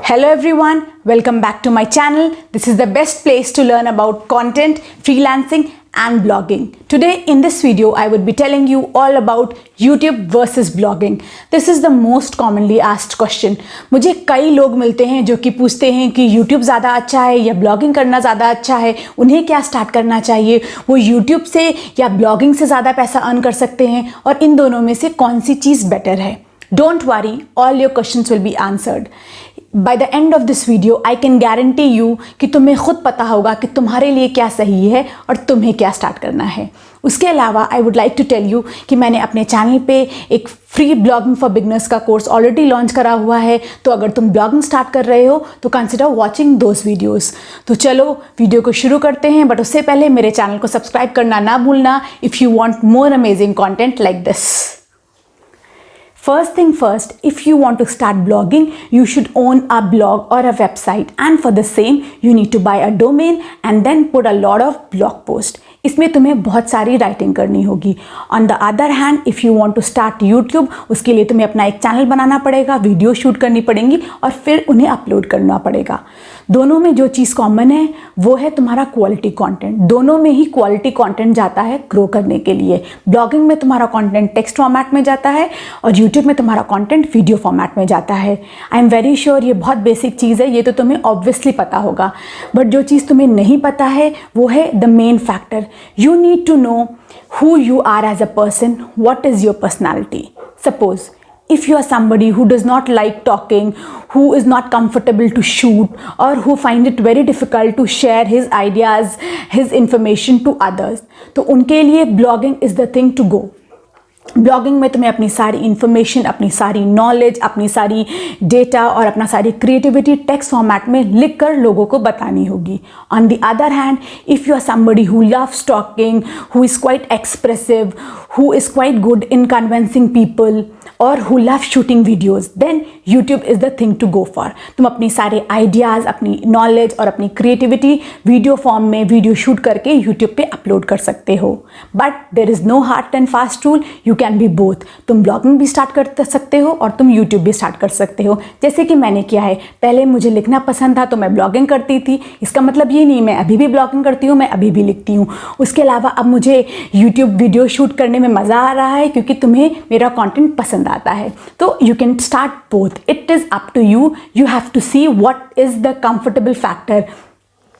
Hello everyone, welcome back to my channel. This is the best place to learn about content, freelancing and blogging. Today in this video, I would be telling you all about YouTube versus blogging. This is the most commonly asked question. मुझे कई लोग मिलते हैं जो कि पूछते हैं कि YouTube ज़्यादा अच्छा है या ब्लॉगिंग करना ज़्यादा अच्छा है, उन्हें क्या स्टार्ट करना चाहिए, वो YouTube से या ब्लॉगिंग से ज़्यादा पैसा अर्न कर सकते हैं और इन दोनों में से कौन सी चीज़ बेटर है. Don't worry, all your questions will be answered. By the end of this video, I can guarantee you कि तुम्हें खुद पता होगा कि तुम्हारे लिए क्या सही है और तुम्हें क्या स्टार्ट करना है. उसके अलावा I would like to tell you कि मैंने अपने चैनल पे एक फ्री ब्लॉगिंग फॉर बिगनर्स का कोर्स ऑलरेडी लॉन्च करा हुआ है. तो अगर तुम ब्लॉगिंग स्टार्ट कर रहे हो तो कंसिडर वॉचिंग दोज वीडियोज़. तो चलो वीडियो को शुरू करते हैं, बट उससे पहले मेरे चैनल को सब्सक्राइब करना ना भूलना if you want more amazing content like this. First thing first, if you want to start blogging, you should own a blog or a website, and for the same you need to buy a domain and then put a lot of blog posts. इसमें तुम्हें बहुत सारी writing करनी होगी. On the other hand, if you want to start YouTube, उसके लिए तुम्हें अपना एक चैनल बनाना पड़ेगा, वीडियो शूट करनी पड़ेंगी और फिर उन्हें अपलोड करना पड़ेगा. दोनों में जो चीज़ कॉमन है वो है तुम्हारा क्वालिटी कंटेंट. दोनों में ही क्वालिटी कंटेंट जाता है ग्रो करने के लिए. ब्लॉगिंग में तुम्हारा कंटेंट टेक्स्ट फॉर्मेट में जाता है और यूट्यूब में तुम्हारा कंटेंट वीडियो फॉर्मेट में जाता है. आई एम वेरी श्योर ये बहुत बेसिक चीज़ है, ये तो तुम्हें ऑब्वियसली पता होगा. बट जो चीज़ तुम्हें नहीं पता है वो है the main factor. You need to know who you are as a person, what is your personality. Suppose if you are somebody who does not like talking, who is not comfortable to shoot, or who find it very difficult to share his ideas, his information to others, तो उनके लिए blogging is the thing to go. Blogging में तुम्हें अपनी सारी information, अपनी सारी knowledge, अपनी सारी डेटा और अपना सारी क्रिएटिविटी टेक्स्ट फॉर्मेट में लिख कर लोगों को बतानी होगी. On the other hand, if you are somebody who loves talking, who is quite expressive, who is quite good in convincing people और who love shooting videos, then YouTube is the thing to go for. तुम अपनी सारे ideas, अपनी knowledge और अपनी creativity video form में video shoot करके YouTube पे अपलोड कर सकते हो. But there is no hard and fast rule, you can be both. तुम ब्लॉगिंग भी स्टार्ट कर सकते हो और तुम यूट्यूब भी स्टार्ट कर सकते हो, जैसे कि मैंने किया है. पहले मुझे लिखना पसंद था तो मैं ब्लॉगिंग करती थी. इसका मतलब ये नहीं मैं अभी भी ब्लॉगिंग करती हूँ, मैं अभी भी लिखती हूँ. उसके अलावा अब मुझे यूट्यूब वीडियो शूट करने में मज़ा आ रहा है क्योंकि तुम्हें मेरा कॉन्टेंट पसंद आता है. तो you can start both. It is up to you. You have to see what is the comfortable factor.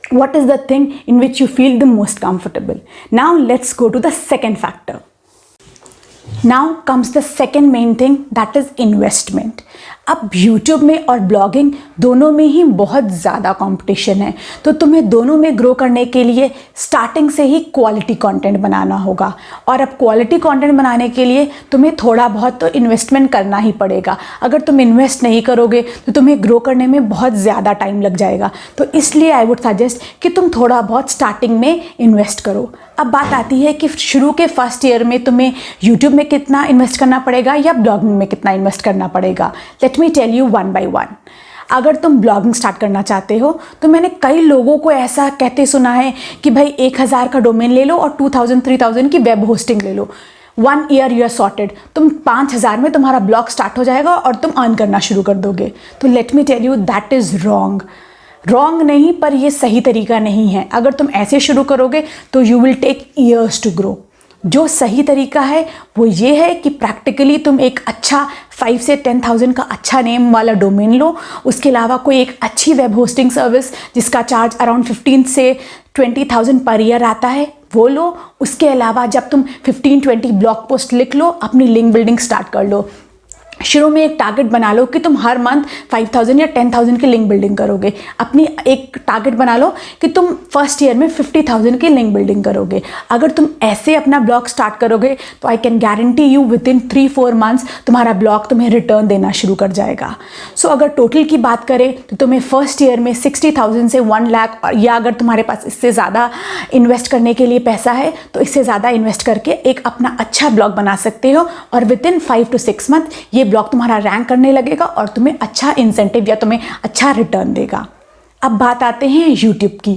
What is the thing in which you feel the most comfortable? Now let's go to the second factor. Now comes the second main thing, that is investment. अब YouTube में और blogging दोनों में ही बहुत ज़्यादा competition है, तो तुम्हें दोनों में ग्रो करने के लिए स्टार्टिंग से ही क्वालिटी कंटेंट बनाना होगा. और अब क्वालिटी कंटेंट बनाने के लिए तुम्हें थोड़ा बहुत तो इन्वेस्टमेंट करना ही पड़ेगा. अगर तुम इन्वेस्ट नहीं करोगे तो तुम्हें ग्रो करने में बहुत ज़्यादा टाइम लग जाएगा. तो इसलिए आई वुड सजेस्ट कि तुम थोड़ा बहुत स्टार्टिंग में इन्वेस्ट करो. अब बात आती है कि शुरू के फर्स्ट ईयर में तुम्हें YouTube में कितना इन्वेस्ट करना पड़ेगा या ब्लॉगिंग में कितना इन्वेस्ट करना पड़ेगा. Let me tell you one by one. अगर तुम ब्लॉगिंग स्टार्ट करना चाहते हो तो मैंने कई लोगों को ऐसा कहते सुना है कि भाई 1000 का डोमेन ले लो और 2000-3000 की वेब होस्टिंग ले लो. 1 ईयर यू आर सॉर्टेड. तुम 5000 में तुम्हारा ब्लॉग स्टार्ट हो जाएगा और तुम अर्न करना शुरू कर दोगे. तो let me tell you that is wrong. Wrong नहीं, पर ये सही तरीका नहीं है. अगर तुम ऐसे शुरू करोगे तो you will take years to grow. जो सही तरीका है वो ये है कि प्रैक्टिकली तुम एक अच्छा 5 से 10,000 का अच्छा नेम वाला डोमेन लो. उसके अलावा कोई एक अच्छी वेब होस्टिंग सर्विस जिसका चार्ज अराउंड 15 से 20,000 पर ईयर आता है वो लो. उसके अलावा जब तुम 15-20 ब्लॉग पोस्ट लिख लो, अपनी लिंक बिल्डिंग स्टार्ट कर लो. शुरू में एक टारगेट बना लो कि तुम हर मंथ 5,000 या 10,000 की लिंक बिल्डिंग करोगे. अपनी एक टारगेट बना लो कि तुम फर्स्ट ईयर में 50,000 की लिंक बिल्डिंग करोगे. अगर तुम ऐसे अपना ब्लॉग स्टार्ट करोगे तो I can guarantee you with in 3-4 months तुम्हारा ब्लॉग तुम्हें रिटर्न देना शुरू कर जाएगा. सो अगर टोटल की बात करें तो तुम्हें फर्स्ट ईयर में 60,000 से 1 लाख, या अगर तुम्हारे पास इससे ज़्यादा इन्वेस्ट करने के लिए पैसा है तो इससे ज़्यादा इन्वेस्ट करके एक अपना अच्छा ब्लॉग बना सकते हो और विद इन 5 to 6 मंथ ये ब्लॉग तुम्हारा रैंक करने लगेगा और तुम्हें अच्छा इंसेंटिव या तुम्हें अच्छा रिटर्न देगा. अब बात आते हैं यूट्यूब की.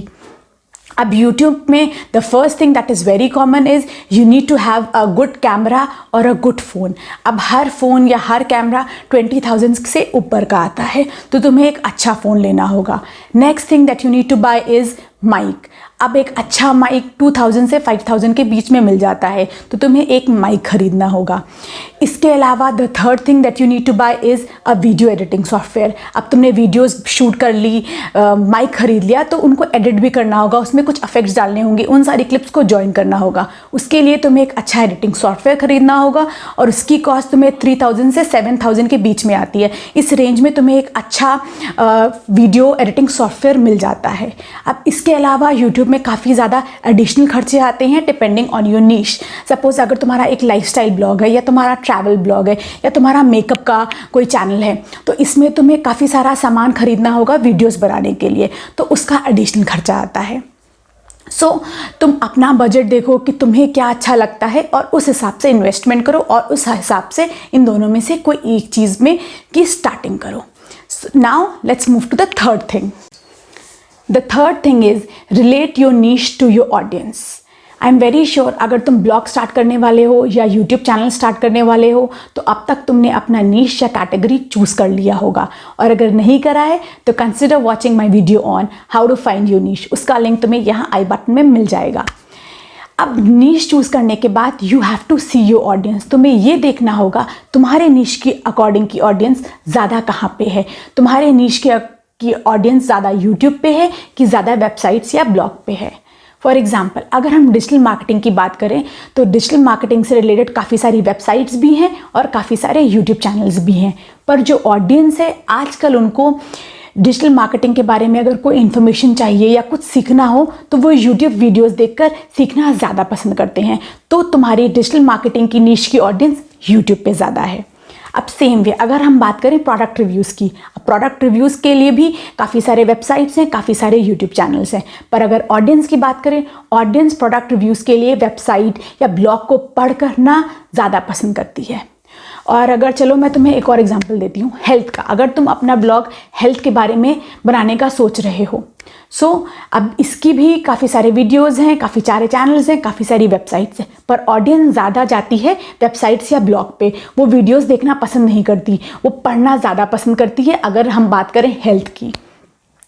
अब YouTube में the first thing that is very common is you need to have a good camera और अ गुड फ़ोन। अब हर फ़ोन या हर कैमरा 20,000 से ऊपर का आता है, तो तुम्हें एक अच्छा फ़ोन लेना होगा। Next thing that you need to buy is mic. अब एक अच्छा माइक 2000 से 5000 के बीच में मिल जाता है, तो तुम्हें एक माइक खरीदना होगा। इसके अलावा the third thing that you need to buy is a video editing software. अब तुमने वीडियोस शूट कर ली, माइक खरीद लिया, तो उनको एडिट भी करना होगा, उसमें कुछ इफेक्ट्स डालने होंगे, उन सारी क्लिप्स को जॉइन करना होगा। उसके लिए तुम्हें एक अच्छा एडिटिंग सॉफ्टवेयर खरीदना होगा और उसकी कॉस्ट तुम्हें 3000 से 7000 के बीच में आती है। इस रेंज में तुम्हें एक अच्छा वीडियो एडिटिंग सॉफ्टवेयर मिल जाता है। अब इसके अलावा यूट्यूब में काफ़ी ज़्यादा एडिशनल खर्चे आते हैं depending on your niche. Suppose अगर तुम्हारा एक लाइफस्टाइल ब्लॉग है या तुम्हारा ट्रैवल ब्लॉग है या तुम्हारा मेकअप का कोई चैनल है, तो इसमें तुम्हें काफ़ी सारा सामान खरीदना होगा वीडियोस बनाने के लिए, तो उसका एडिशनल खर्चा आता है। सो तुम अपना बजट देखो कि तुम्हें क्या अच्छा लगता है और उस हिसाब से इन्वेस्टमेंट करो और उस हिसाब से इन दोनों में से कोई एक चीज़ में की स्टार्टिंग करो। Now let's move to the third thing. The third thing is relate your niche to your audience. I am very sure अगर तुम ब्लॉग स्टार्ट करने वाले हो या यूट्यूब चैनल स्टार्ट करने वाले हो तो अब तक तुमने अपना नीश या कैटेगरी चूज़ कर लिया होगा, और अगर नहीं करा है तो consider watching my video on how to find your niche. उसका लिंक तुम्हें यहाँ आई बटन में मिल जाएगा। अब नीश चूज़ करने के बाद you have to see your audience. तुम्हें ये देखना होगा तुम्हारे नीश की अकॉर्डिंग की ऑडियंस ज़्यादा कहाँ पे है, तुम्हारे नीश की ऑडियंस ज़्यादा यूट्यूब पे है कि ज़्यादा वेबसाइट्स या ब्लॉग पे है। फॉर एग्जाम्पल अगर हम डिजिटल मार्केटिंग की बात करें तो डिजिटल मार्केटिंग से रिलेटेड काफ़ी सारी वेबसाइट्स भी हैं और काफ़ी सारे यूट्यूब चैनल्स भी हैं, पर जो ऑडियंस है आजकल उनको डिजिटल मार्केटिंग के बारे में अगर कोई इन्फॉर्मेशन चाहिए या कुछ सीखना हो तो वो यूट्यूब वीडियोस देखकर सीखना ज़्यादा पसंद करते हैं। तो तुम्हारी डिजिटल मार्केटिंग की नीश की ऑडियंस यूट्यूब पे ज़्यादा है। अब सेम वे अगर हम बात करें प्रोडक्ट रिव्यूज़ की, प्रोडक्ट रिव्यूज़ के लिए भी काफ़ी सारे वेबसाइट्स हैं, काफ़ी सारे यूट्यूब चैनल्स हैं, पर अगर ऑडियंस की बात करें, ऑडियंस प्रोडक्ट रिव्यूज़ के लिए वेबसाइट या ब्लॉग को पढ़ करना ज़्यादा पसंद करती है। और अगर चलो मैं तुम्हें एक और एग्जांपल देती हूँ हेल्थ का। अगर तुम अपना ब्लॉग हेल्थ के बारे में बनाने का सोच रहे हो, सो अब इसकी भी काफ़ी सारे वीडियोस हैं, काफ़ी सारे चैनल्स हैं, काफ़ी सारी वेबसाइट्स हैं, पर ऑडियंस ज़्यादा जाती है वेबसाइट्स या ब्लॉग पे। वो वीडियोस देखना पसंद नहीं करती, वो पढ़ना ज़्यादा पसंद करती है। अगर हम बात करें हेल्थ की,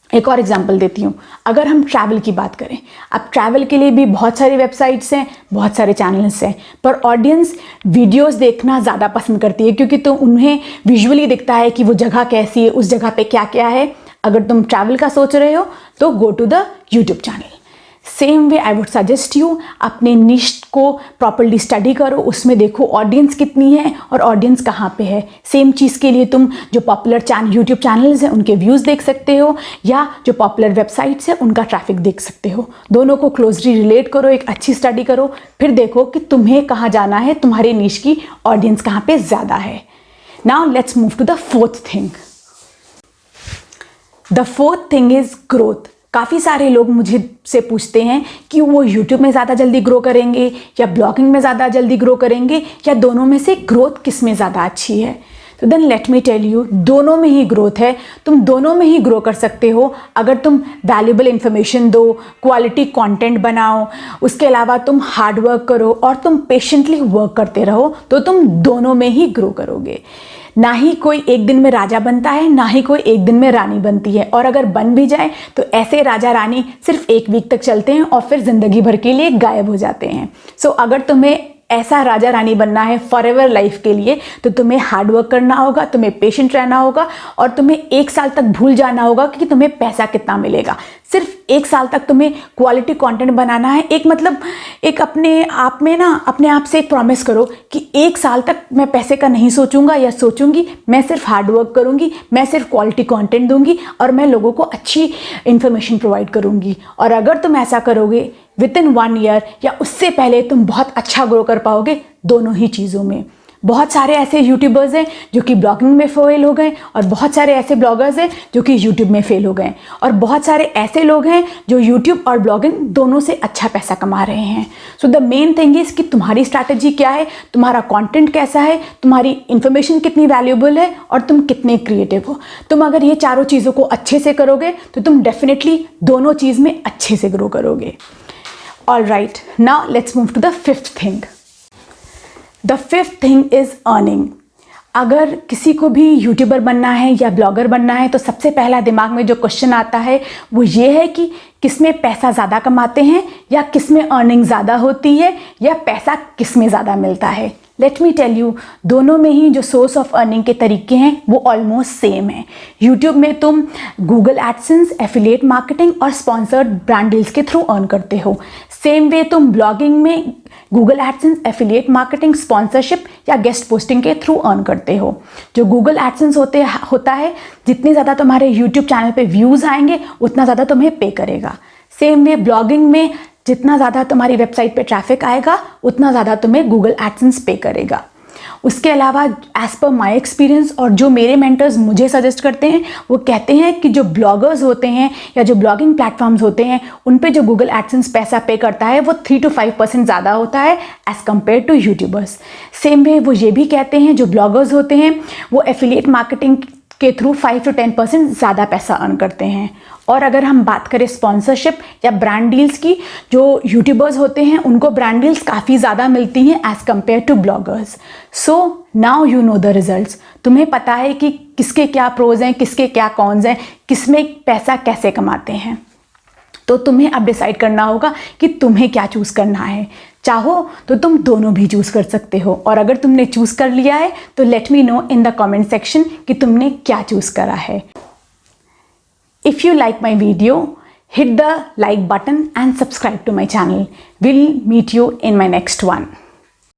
एक और एग्जांपल देती हूँ, अगर हम ट्रैवल की बात करें, अब ट्रैवल के लिए भी बहुत सारी वेबसाइट्स हैं, बहुत सारे चैनल्स हैं, पर ऑडियंस वीडियोस देखना ज़्यादा पसंद करती है क्योंकि तो उन्हें विजुअली दिखता है कि वो जगह कैसी है, उस जगह पे क्या क्या है। अगर तुम ट्रैवल का सोच रहे हो तो go to the YouTube channel. Same way I would suggest you अपने निश को प्रॉपर्ली स्टडी करो, उसमें देखो ऑडियंस कितनी है और ऑडियंस कहाँ पे है। सेम चीज़ के लिए तुम जो पॉपुलर यूट्यूब चैनल्स हैं उनके व्यूज़ देख सकते हो या जो पॉपुलर वेबसाइट्स हैं उनका ट्रैफिक देख सकते हो। दोनों को क्लोजली रिलेट करो, एक अच्छी स्टडी करो, फिर देखो कि तुम्हें कहाँ जाना है, तुम्हारे निश की ऑडियंस कहाँ पे ज़्यादा है। Now let's move to the fourth thing. The fourth thing is growth. काफ़ी सारे लोग मुझे से पूछते हैं कि वो यूट्यूब में ज़्यादा जल्दी ग्रो करेंगे या ब्लॉगिंग में ज़्यादा जल्दी ग्रो करेंगे या दोनों में से ग्रोथ किस में ज़्यादा अच्छी है। तो then let me tell you, दोनों में ही ग्रोथ है। तुम दोनों में ही ग्रो कर सकते हो अगर तुम वैल्यूएबल इन्फॉर्मेशन दो, क्वालिटी कंटेंट बनाओ, उसके अलावा तुम हार्ड वर्क करो और तुम पेशेंटली वर्क करते रहो, तो तुम दोनों में ही ग्रो करोगे। ना ही कोई एक दिन में राजा बनता है, ना ही कोई एक दिन में रानी बनती है, और अगर बन भी जाए तो ऐसे राजा रानी सिर्फ एक वीक तक चलते हैं और फिर ज़िंदगी भर के लिए गायब हो जाते हैं। सो अगर तुम्हें ऐसा राजा रानी बनना है फॉरएवर लाइफ के लिए तो तुम्हें हार्ड वर्क करना होगा, तुम्हें पेशेंट रहना होगा और तुम्हें 1 साल तक भूल जाना होगा कि तुम्हें पैसा कितना मिलेगा। सिर्फ 1 साल तक तुम्हें क्वालिटी कंटेंट बनाना है। एक अपने आप में ना अपने आप से एक प्रॉमिस करो कि 1 साल तक मैं पैसे का नहीं सोचूंगा या सोचूंगी, मैं सिर्फ हार्ड वर्क करूंगी, मैं सिर्फ क्वालिटी कंटेंट दूंगी और मैं लोगों को अच्छी इन्फॉर्मेशन प्रोवाइड करूंगी। और अगर तुम ऐसा करोगे विद इन 1 ईयर या उससे पहले तुम बहुत अच्छा ग्रो कर पाओगे दोनों ही चीज़ों में। बहुत सारे ऐसे यूट्यूबर्स हैं जो कि ब्लॉगिंग में फेल हो गए और बहुत सारे ऐसे ब्लॉगर्स हैं जो कि यूट्यूब में फेल हो गए और बहुत सारे ऐसे लोग हैं जो यूट्यूब और ब्लॉगिंग दोनों से अच्छा पैसा कमा रहे हैं। So the main thing is कि तुम्हारी स्ट्रैटेजी क्या है, तुम्हारा कंटेंट कैसा है, तुम्हारी इन्फॉर्मेशन कितनी वैल्यूएबल है और तुम कितने क्रिएटिव हो। तुम अगर ये चारों चीज़ों को अच्छे से करोगे तो तुम डेफिनेटली दोनों चीज़ में अच्छे से ग्रो करोगे। All right, now let's move to the fifth thing. The fifth thing is earning. अगर किसी को भी यूट्यूबर बनना है या ब्लॉगर बनना है तो सबसे पहला दिमाग में जो क्वेश्चन आता है वो ये है कि किस में पैसा ज़्यादा कमाते हैं या किस में अर्निंग ज़्यादा होती है या पैसा किस में ज़्यादा मिलता है। लेट मी टेल यू, दोनों में ही जो सोर्स ऑफ अर्निंग के तरीके हैं वो ऑलमोस्ट सेम है। यूट्यूब में तुम गूगल एडसेंस, एफिलिएट मार्केटिंग और स्पॉन्सर्ड ब्रांड डील्स के थ्रू अर्न करते हो। सेम वे तुम ब्लॉगिंग में Google AdSense, affiliate marketing, sponsorship या गेस्ट पोस्टिंग के थ्रू अर्न करते हो। जो गूगल एडसेंस होता है, जितने ज़्यादा तुम्हारे यूट्यूब चैनल पे व्यूज़ आएंगे उतना ज़्यादा तुम्हें पे करेगा। सेम वे ब्लॉगिंग में जितना ज़्यादा तुम्हारी वेबसाइट पे ट्रैफिक आएगा उतना ज़्यादा तुम्हें गूगल एडसेंस पे करेगा। उसके अलावा एज़ पर माई एक्सपीरियंस और जो मेरे मेंटर्स मुझे सजेस्ट करते हैं वो कहते हैं कि जो ब्लॉगर्स होते हैं या जो ब्लॉगिंग प्लेटफॉर्म्स होते हैं उन पे जो गूगल एडसेंस पैसा पे करता है वो 3 to 5% ज़्यादा होता है as compare to YouTubers. Same way वो ये भी कहते हैं जो ब्लॉगर्स होते हैं वो एफिलिएट मार्केटिंग के थ्रू 5 to 10% ज़्यादा पैसा अर्न करते हैं। और अगर हम बात करें स्पॉन्सरशिप या ब्रांड डील्स की, जो यूट्यूबर्स होते हैं उनको ब्रांड डील्स काफ़ी ज़्यादा मिलती हैं as compare to bloggers. So now you know the results. तुम्हें पता है कि किसके क्या प्रोज हैं, किसके क्या कॉन्स हैं, किस में पैसा कैसे कमाते हैं। तो तुम्हें अब डिसाइड करना होगा कि तुम्हें क्या चूज़ करना है। चाहो तो तुम दोनों भी चूज़ कर सकते हो और अगर तुमने चूज़ कर लिया है तो let me know in the comment section कि तुमने क्या चूज़ करा है। If you like my video, hit the like button and subscribe to my channel. We'll meet you in my next one.